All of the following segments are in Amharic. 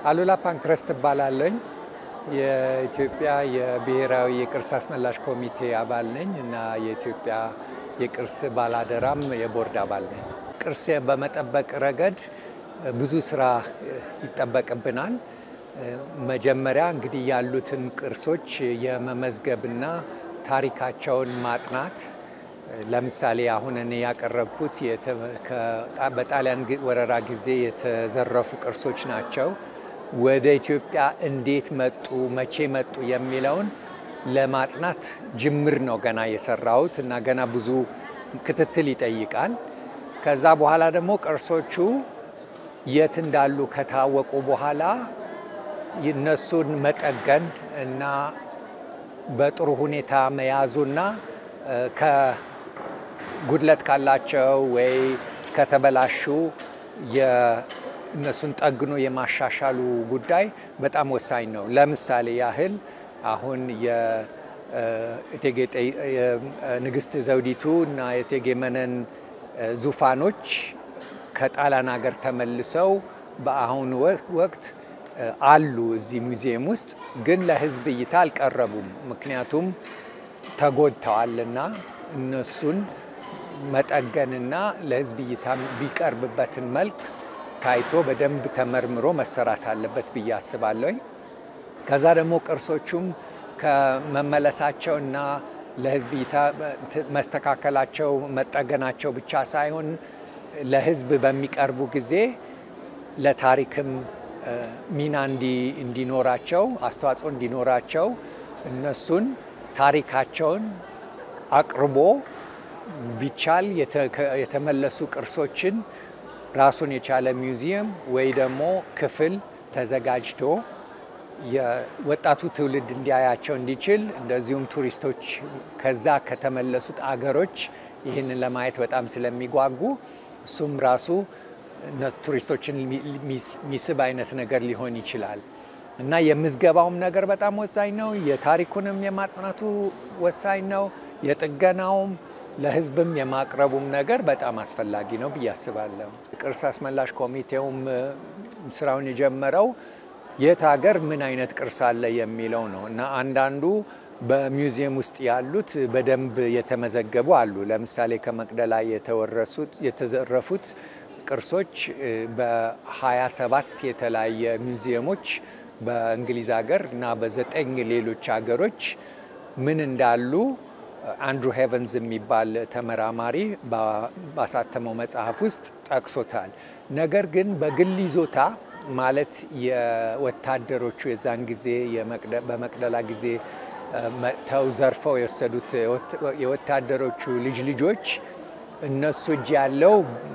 አሉላ ፓንክረስት እባላለሁ። የኢትዮጵያ የብሔራዊ የቅርስ አስመላሽ ኮሚቴ አባል ነኝ እና የኢትዮጵያ የቅርስ ባላደራም የቦርድ አባል ነኝ። ቅርስ በመጠበቅ ረገድ ብዙ ስራ ይጠበቅብናል። መጀመሪያ እንግዲህ ያሉትን ቅርሶች የመመዝገብና ታሪካቸውን ማጥናት። ለምሳሌ አሁን እኔ ያቀረብኩት በጣሊያን ወረራ ጊዜ የተዘረፉ ቅርሶች ናቸው። ወደ ኢትዮጵያ እንዴት መጡ፣ መቼ መጡ የሚለውን ለማጥናት ጅምር ነው ገና የሰራሁት እና ገና ብዙ ክትትል ይጠይቃል። ከዛ በኋላ ደግሞ ቅርሶቹ የት እንዳሉ ከታወቁ በኋላ እነሱን መጠገን እና በጥሩ ሁኔታ መያዙና ከጉድለት ካላቸው ወይ ከተበላሹ እነሱን ጠግኖ የማሻሻሉ ጉዳይ በጣም ወሳኝ ነው። ለምሳሌ ያህል አሁን የንግስት ዘውዲቱ እና የእቴጌ መነን ዙፋኖች ከጣሊያን ሀገር ተመልሰው በአሁኑ ወቅት አሉ እዚህ ሙዚየም ውስጥ፣ ግን ለሕዝብ እይታ አልቀረቡም። ምክንያቱም ተጎድተዋልና እነሱን መጠገንና ለሕዝብ እይታ ቢቀርብበትን መልክ ታይቶ በደንብ ተመርምሮ መሰራት አለበት ብዬ አስባለሁኝ። ከዛ ደግሞ ቅርሶቹም ከመመለሳቸውና ለሕዝብ እይታ መስተካከላቸው መጠገናቸው ብቻ ሳይሆን ለሕዝብ በሚቀርቡ ጊዜ ለታሪክም ሚና እንዲኖራቸው አስተዋጽኦ እንዲኖራቸው እነሱን ታሪካቸውን አቅርቦ ቢቻል የተመለሱ ቅርሶችን ራሱን የቻለ ሚውዚየም ወይ ደግሞ ክፍል ተዘጋጅቶ የወጣቱ ትውልድ እንዲያያቸው እንዲችል፣ እንደዚሁም ቱሪስቶች ከዛ ከተመለሱት አገሮች ይህንን ለማየት በጣም ስለሚጓጉ እሱም ራሱ ቱሪስቶችን ሚስብ አይነት ነገር ሊሆን ይችላል እና የምዝገባውም ነገር በጣም ወሳኝ ነው። የታሪኩንም የማጥናቱ ወሳኝ ነው። የጥገናውም ለሕዝብም የማቅረቡም ነገር በጣም አስፈላጊ ነው ብዬ አስባለሁ። ቅርስ አስመላሽ ኮሚቴውም ስራውን የጀመረው የት ሀገር ምን አይነት ቅርስ አለ የሚለው ነው እና አንዳንዱ በሚውዚየም ውስጥ ያሉት በደንብ የተመዘገቡ አሉ። ለምሳሌ ከመቅደላ የተዘረፉት ቅርሶች በ27 የተለያየ ሚውዚየሞች በእንግሊዝ ሀገር እና በ9 ሌሎች ሀገሮች ምን እንዳሉ አንድሩ ሄቨንስ የሚባል ተመራማሪ ባሳተመው መጽሐፍ ውስጥ ጠቅሶታል። ነገር ግን በግል ይዞታ ማለት የወታደሮቹ የዛን ጊዜ በመቅደላ ጊዜ መጥተው ዘርፈው የወሰዱት የወታደሮቹ ልጆች እነሱ እጅ ያለው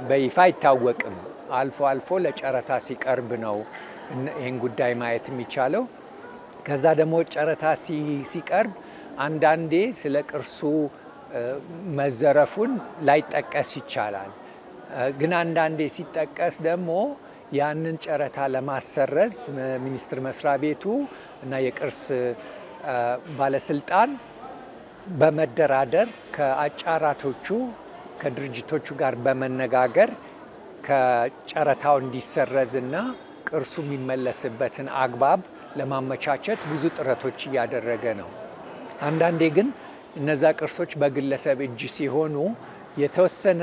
በይፋ አይታወቅም። አልፎ አልፎ ለጨረታ ሲቀርብ ነው ይህን ጉዳይ ማየት የሚቻለው። ከዛ ደግሞ ጨረታ ሲቀርብ አንዳንዴ ስለ ቅርሱ መዘረፉን ላይጠቀስ ይቻላል። ግን አንዳንዴ ሲጠቀስ ደግሞ ያንን ጨረታ ለማሰረዝ ሚኒስቴር መስሪያ ቤቱ እና የቅርስ ባለስልጣን በመደራደር ከአጫራቶቹ ከድርጅቶቹ ጋር በመነጋገር ከጨረታው እንዲሰረዝና ቅርሱ የሚመለስበትን አግባብ ለማመቻቸት ብዙ ጥረቶች እያደረገ ነው። አንዳንዴ ግን እነዛ ቅርሶች በግለሰብ እጅ ሲሆኑ የተወሰነ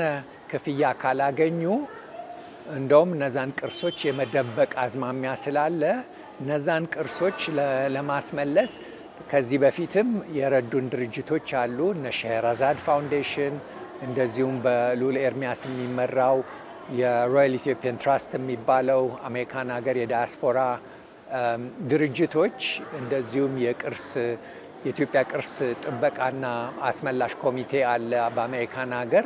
ክፍያ ካላገኙ እንደውም እነዛን ቅርሶች የመደበቅ አዝማሚያ ስላለ እነዛን ቅርሶች ለማስመለስ ከዚህ በፊትም የረዱን ድርጅቶች አሉ። እነ ሼህረዛድ ፋውንዴሽን፣ እንደዚሁም በልዑል ኤርሚያስ የሚመራው የሮያል ኢትዮጵያን ትራስት የሚባለው አሜሪካን ሀገር የዳያስፖራ ድርጅቶች፣ እንደዚሁም የኢትዮጵያ ቅርስ ጥበቃና አስመላሽ ኮሚቴ አለ በአሜሪካን ሀገር።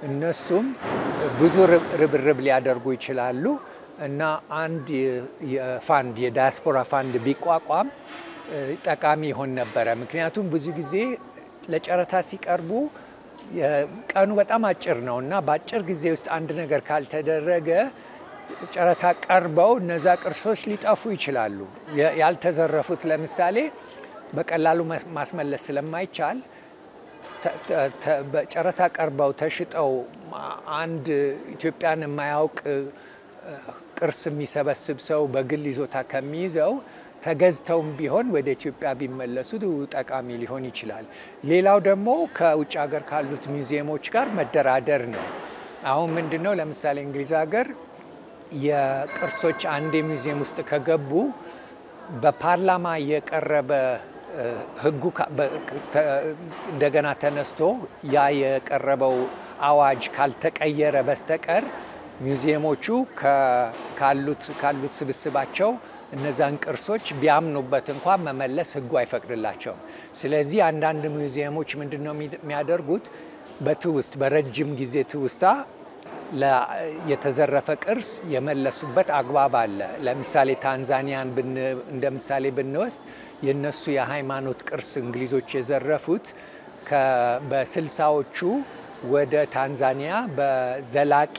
እነሱም ብዙ ርብርብ ሊያደርጉ ይችላሉ እና አንድ የዳያስፖራ ፋንድ ቢቋቋም ጠቃሚ ይሆን ነበረ። ምክንያቱም ብዙ ጊዜ ለጨረታ ሲቀርቡ ቀኑ በጣም አጭር ነው እና በአጭር ጊዜ ውስጥ አንድ ነገር ካልተደረገ ጨረታ ቀርበው እነዛ ቅርሶች ሊጠፉ ይችላሉ። ያልተዘረፉት ለምሳሌ በቀላሉ ማስመለስ ስለማይቻል በጨረታ ቀርበው ተሽጠው አንድ ኢትዮጵያን የማያውቅ ቅርስ የሚሰበስብ ሰው በግል ይዞታ ከሚይዘው ተገዝተውም ቢሆን ወደ ኢትዮጵያ ቢመለሱ ጠቃሚ ሊሆን ይችላል። ሌላው ደግሞ ከውጭ ሀገር ካሉት ሙዚየሞች ጋር መደራደር ነው። አሁን ምንድነው ለምሳሌ እንግሊዝ ሀገር የቅርሶች አንድ ሙዚየም ውስጥ ከገቡ በፓርላማ የቀረበ ህጉ እንደገና ተነስቶ ያ የቀረበው አዋጅ ካልተቀየረ በስተቀር ሙዚየሞቹ ካሉት ስብስባቸው እነዛን ቅርሶች ቢያምኑበት እንኳን መመለስ ህጉ አይፈቅድላቸውም። ስለዚህ አንዳንድ ሙዚየሞች ምንድነው የሚያደርጉት በረጅም ጊዜ ትውስታ የተዘረፈ ቅርስ የመለሱበት አግባብ አለ። ለምሳሌ ታንዛኒያን እንደ ምሳሌ ብንወስድ የነሱ የሃይማኖት ቅርስ እንግሊዞች የዘረፉት በ60ዎቹ ወደ ታንዛኒያ በዘላቂ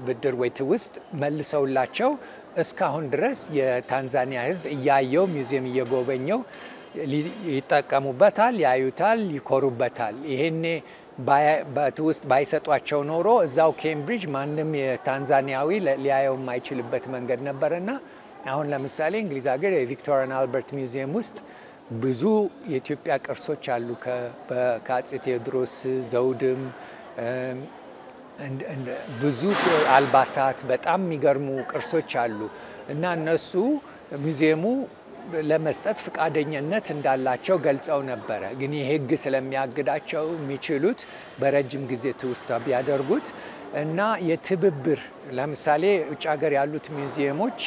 ብድር ወይ ትውስት መልሰውላቸው እስካሁን ድረስ የታንዛኒያ ህዝብ እያየው ሙዚየም እየጎበኘው ይጠቀሙበታል፣ ያዩታል፣ ይኮሩበታል። ይሄኔ በትውስት ባይሰጧቸው ኖሮ እዛው ኬምብሪጅ ማንም የታንዛኒያዊ ሊያየው የማይችልበት መንገድ ነበርና አሁን ለምሳሌ እንግሊዝ ሀገር የቪክቶሪያን አልበርት ሙዚየም ውስጥ ብዙ የኢትዮጵያ ቅርሶች አሉ። ከአፄ ቴዎድሮስ ዘውድም ብዙ አልባሳት በጣም የሚገርሙ ቅርሶች አሉ እና እነሱ ሙዚየሙ ለመስጠት ፍቃደኝነት እንዳላቸው ገልጸው ነበረ። ግን የህግ ስለሚያግዳቸው የሚችሉት በረጅም ጊዜ ትውስታ ቢያደርጉት እና የትብብር ለምሳሌ ውጭ ሀገር ያሉት ሙዚየሞች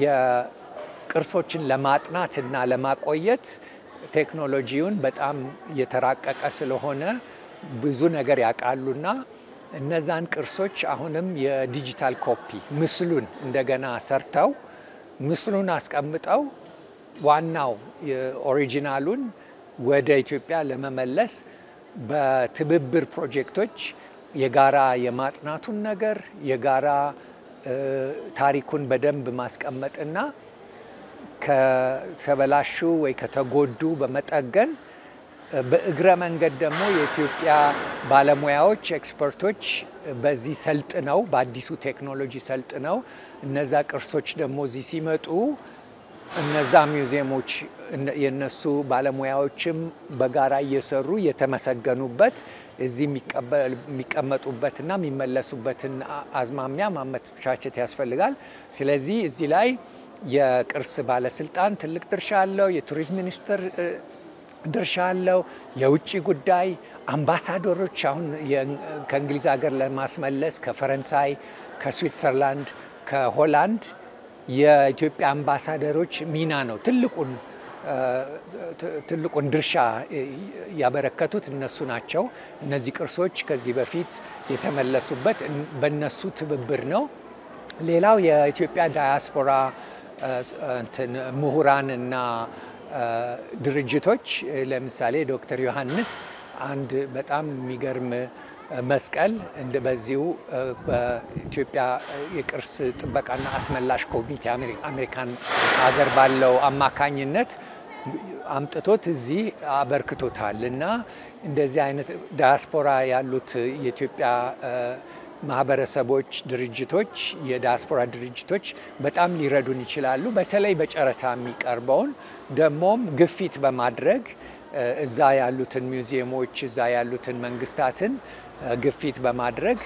የቅርሶችን ለማጥናት እና ለማቆየት ቴክኖሎጂውን በጣም የተራቀቀ ስለሆነ ብዙ ነገር ያውቃሉና እነዛን ቅርሶች አሁንም የዲጂታል ኮፒ ምስሉን እንደገና ሰርተው ምስሉን አስቀምጠው ዋናው ኦሪጂናሉን ወደ ኢትዮጵያ ለመመለስ በትብብር ፕሮጀክቶች የጋራ የማጥናቱን ነገር የጋራ ታሪኩን በደንብ ማስቀመጥና ከተበላሹ ወይ ከተጎዱ በመጠገን በእግረ መንገድ ደግሞ የኢትዮጵያ ባለሙያዎች ኤክስፐርቶች በዚህ ሰልጥነው በአዲሱ ቴክኖሎጂ ሰልጥነው እነዛ ቅርሶች ደግሞ እዚህ ሲመጡ እነዛ ሙዚየሞች የነሱ ባለሙያዎችም በጋራ እየሰሩ የተመሰገኑበት እዚህ የሚቀመጡበትና የሚመለሱበትን አዝማሚያ ማመቻቸት ያስፈልጋል። ስለዚህ እዚህ ላይ የቅርስ ባለስልጣን ትልቅ ድርሻ አለው፣ የቱሪዝም ሚኒስቴር ድርሻ አለው፣ የውጭ ጉዳይ አምባሳደሮች አሁን ከእንግሊዝ ሀገር ለማስመለስ ከፈረንሳይ፣ ከስዊትዘርላንድ፣ ከሆላንድ የኢትዮጵያ አምባሳደሮች ሚና ነው ትልቁን ድርሻ ያበረከቱት እነሱ ናቸው። እነዚህ ቅርሶች ከዚህ በፊት የተመለሱበት በእነሱ ትብብር ነው። ሌላው የኢትዮጵያ ዳያስፖራ ምሁራን እና ድርጅቶች ለምሳሌ ዶክተር ዮሐንስ አንድ በጣም የሚገርም መስቀል በዚሁ በኢትዮጵያ የቅርስ ጥበቃና አስመላሽ ኮሚቴ አሜሪካን ሀገር ባለው አማካኝነት አምጥቶት እዚህ አበርክቶታል እና እንደዚህ አይነት ዳያስፖራ ያሉት የኢትዮጵያ ማህበረሰቦች ድርጅቶች የዳያስፖራ ድርጅቶች በጣም ሊረዱን ይችላሉ። በተለይ በጨረታ የሚቀርበውን ደሞም ግፊት በማድረግ እዛ ያሉትን ሙዚየሞች እዛ ያሉትን መንግስታትን ግፊት በማድረግ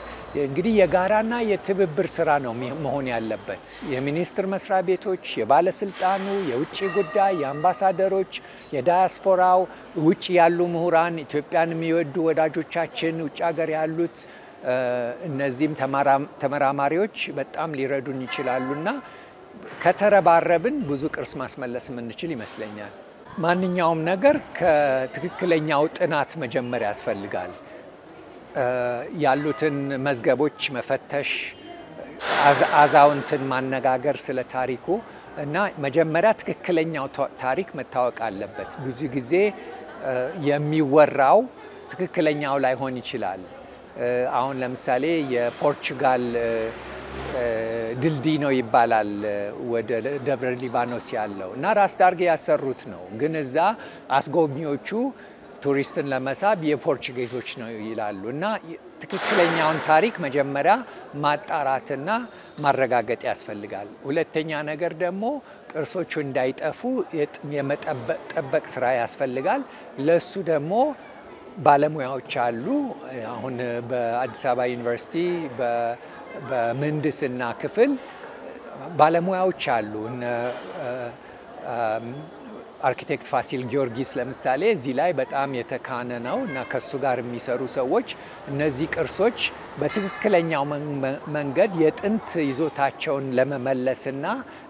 እንግዲህ የጋራና የትብብር ስራ ነው መሆን ያለበት። የሚኒስቴር መስሪያ ቤቶች፣ የባለስልጣኑ፣ የውጭ ጉዳይ፣ የአምባሳደሮች፣ የዳያስፖራው፣ ውጭ ያሉ ምሁራን፣ ኢትዮጵያን የሚወዱ ወዳጆቻችን ውጭ ሀገር ያሉት እነዚህም ተመራማሪዎች በጣም ሊረዱን ይችላሉና ከተረባረብን ብዙ ቅርስ ማስመለስ የምንችል ይመስለኛል። ማንኛውም ነገር ከትክክለኛው ጥናት መጀመሪያ ያስፈልጋል። ያሉትን መዝገቦች መፈተሽ፣ አዛውንትን ማነጋገር ስለ ታሪኩ እና መጀመሪያ ትክክለኛው ታሪክ መታወቅ አለበት። ብዙ ጊዜ የሚወራው ትክክለኛው ላይሆን ይችላል። አሁን ለምሳሌ የፖርቹጋል ድልድይ ነው ይባላል ወደ ደብረ ሊባኖስ ያለው እና ራስ ዳርጌ ያሰሩት ነው። ግን እዛ አስጎብኚዎቹ ቱሪስትን ለመሳብ የፖርቹጌዞች ነው ይላሉ እና ትክክለኛውን ታሪክ መጀመሪያ ማጣራትና ማረጋገጥ ያስፈልጋል። ሁለተኛ ነገር ደግሞ ቅርሶቹ እንዳይጠፉ የመጠበቅ ስራ ያስፈልጋል። ለሱ ደግሞ ባለሙያዎች አሉ። አሁን በአዲስ አበባ ዩኒቨርሲቲ በምህንድስና ክፍል ባለሙያዎች አሉ። አርኪቴክት ፋሲል ጊዮርጊስ ለምሳሌ እዚህ ላይ በጣም የተካነ ነው እና ከሱ ጋር የሚሰሩ ሰዎች እነዚህ ቅርሶች በትክክለኛው መንገድ የጥንት ይዞታቸውን ለመመለስና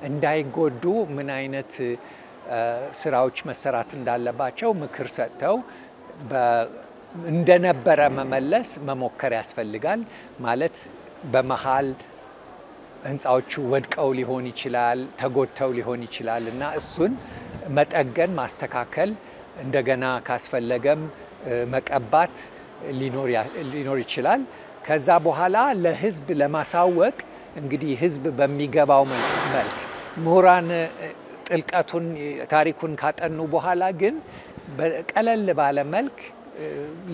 እንዳይጎዱ ምን አይነት ስራዎች መሰራት እንዳለባቸው ምክር ሰጥተው እንደነበረ መመለስ መሞከር ያስፈልጋል። ማለት በመሃል ህንፃዎቹ ወድቀው ሊሆን ይችላል፣ ተጎድተው ሊሆን ይችላል እና እሱን መጠገን ማስተካከል፣ እንደገና ካስፈለገም መቀባት ሊኖር ይችላል። ከዛ በኋላ ለህዝብ ለማሳወቅ እንግዲህ ህዝብ በሚገባው መልክ ምሁራን ጥልቀቱን ታሪኩን ካጠኑ በኋላ ግን በቀለል ባለ መልክ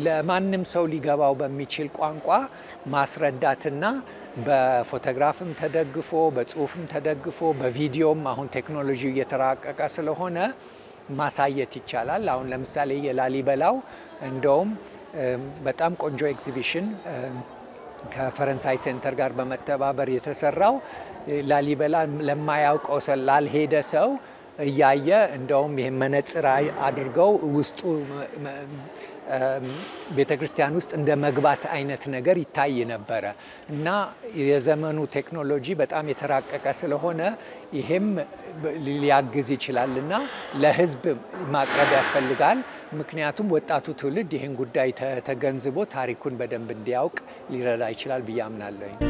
ለማንም ሰው ሊገባው በሚችል ቋንቋ ማስረዳትና በፎቶግራፍም ተደግፎ በጽሁፍም ተደግፎ በቪዲዮም አሁን ቴክኖሎጂው እየተራቀቀ ስለሆነ ማሳየት ይቻላል። አሁን ለምሳሌ የላሊበላው እንደውም በጣም ቆንጆ ኤግዚቢሽን ከፈረንሳይ ሴንተር ጋር በመተባበር የተሰራው ላሊበላ ለማያውቀው ሰው ላልሄደ ሰው እያየ እንደውም ይሄን መነጽር አድርገው ውስጡ ቤተክርስቲያን ውስጥ እንደ መግባት አይነት ነገር ይታይ ነበረ እና የዘመኑ ቴክኖሎጂ በጣም የተራቀቀ ስለሆነ ይሄም ሊያግዝ ይችላልና ለህዝብ ማቅረብ ያስፈልጋል። ምክንያቱም ወጣቱ ትውልድ ይሄን ጉዳይ ተገንዝቦ ታሪኩን በደንብ እንዲያውቅ ሊረዳ ይችላል ብዬ አምናለሁ።